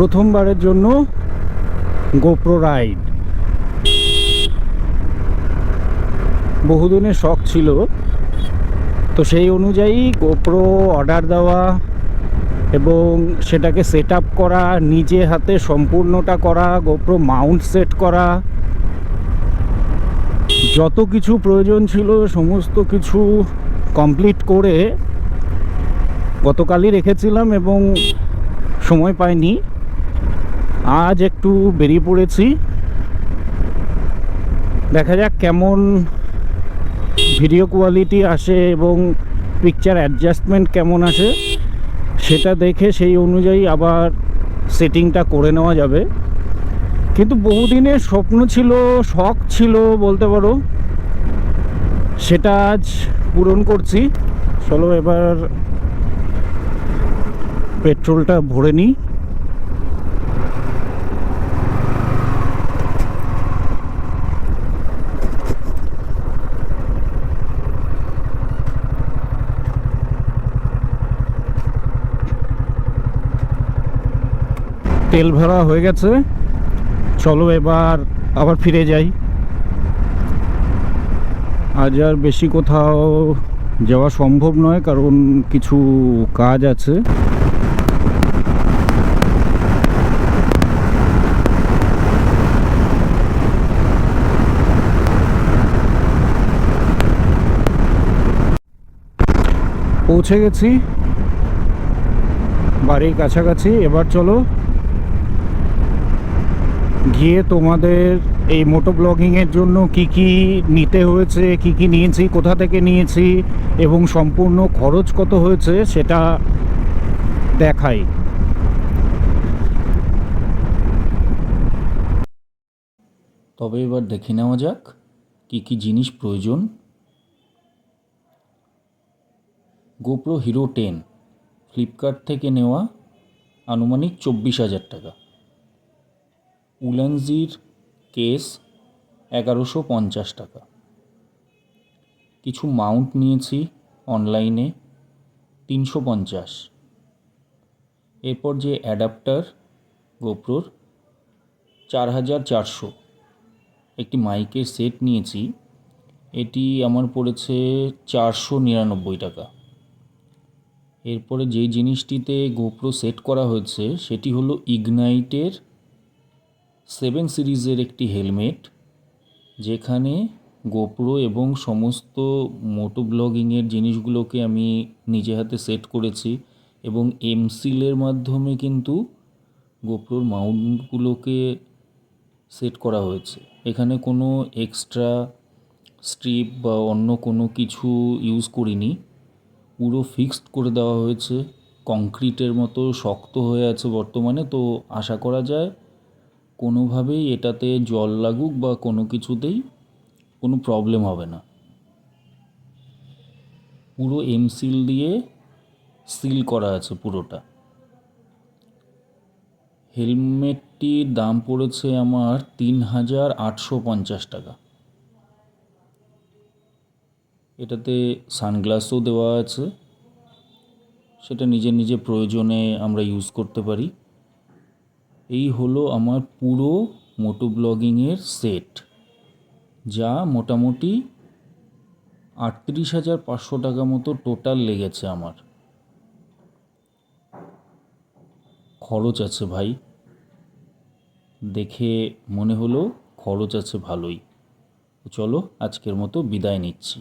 প্রথমবারের জন্য GoPro ride. বহুদিনের শখ ছিল, তো সেই অনুযায়ী গোপ্রো অর্ডার দেওয়া এবং সেটাকে সেট আপ করা, নিজে হাতে সম্পূর্ণটা করা, গোপ্রো মাউন্ট সেট করা, যত কিছু প্রয়োজন ছিল সমস্ত কিছু কমপ্লিট করে গতকালই রেখেছিলাম এবং সময় পাইনি। আজ একটু বেরিয়ে পড়েছি, দেখা যাক কেমন ভিডিও কোয়ালিটি আসে এবং পিকচার অ্যাডজাস্টমেন্ট কেমন আসে, সেটা দেখে সেই অনুযায়ী আবার সেটিংটা করে নেওয়া যাবে। কিন্তু বহুদিনের স্বপ্ন ছিল, শখ ছিল বলতে পারো, সেটা আজ পূরণ করছি। চলো এবার পেট্রোলটা ভরে নিই। তেল ভরা হয়ে গেছে, চলো এবার আবার ফিরে যাই। আজ আর বেশি কোথাও যাওয়া সম্ভব নয়, কারণ কিছু কাজ আছে। পৌঁছে গেছি বাড়ির কাছাকাছি। এবার চলো গিয়ে তোমাদের এই মোটো ব্লগিংয়ের জন্য কি কি নিতে হয়েছে, কি কি নিয়েছি, কোথা থেকে নিয়েছি এবং সম্পূর্ণ খরচ কত হয়েছে সেটা দেখাই। তবে এবার দেখে নেওয়া যাক কি কি জিনিস প্রয়োজন। গোপ্রো হিরো 10 ফ্লিপকার্ট থেকে নেওয়া, আনুমানিক 24,000 টাকা। উলেনজির কেস 1150 টাকা। কিছু মাউন্ট নিয়েছি অনলাইনে 350। এরপর যে অ্যাডাপ্টার গোপ্রোর 4400। একটি মাইকের সেট নিয়েছি, এটি আমার পড়েছে 499 টাকা। এরপরে যেই জিনিসটিতে গোপ্রো সেট করা হয়েছে সেটি হলো ইগনাইটের 7 সিরিজের একটি হেলমেট, যেখানে গোপ্রো এবং সমস্ত মোটো ব্লগিংয়ের জিনিসগুলোকে আমি নিজে হাতে সেট করেছি এবং এমসিলের মাধ্যমে কিন্তু গোপ্রোর মাউন্টগুলোকে সেট করা হয়েছে। এখানে কোনো এক্সট্রা স্ট্রিপ বা অন্য কোনো কিছু ইউজ করিনি, পুরো ফিক্সড করে দেওয়া হয়েছে। কংক্রিটের মতো শক্ত হয়ে আছে বর্তমানে, তো আশা করা যায় কোনোভাবেই এটাতে জল লাগুক বা কোনো কিছুতেই কোনো প্রবলেম হবে না। পুরো এমসিল দিয়ে সিল করা আছে পুরোটা। হেলমেটটির দাম পড়েছে আমার 3850 টাকা। এটাতে সানগ্লাসও দেওয়া আছে, সেটা নিজের নিজের প্রয়োজনে আমরা ইউজ করতে পারি। এই হলো আমার পুরো মোটো ব্লগিংয়ের সেট, যা মোটামুটি 38,500 টাকা মতো টোটাল লেগেছে আমার। খরচ আছে ভাই, দেখে মনে হলো খরচ আছে ভালোই। চলো আজকের মতো বিদায় নিচ্ছি।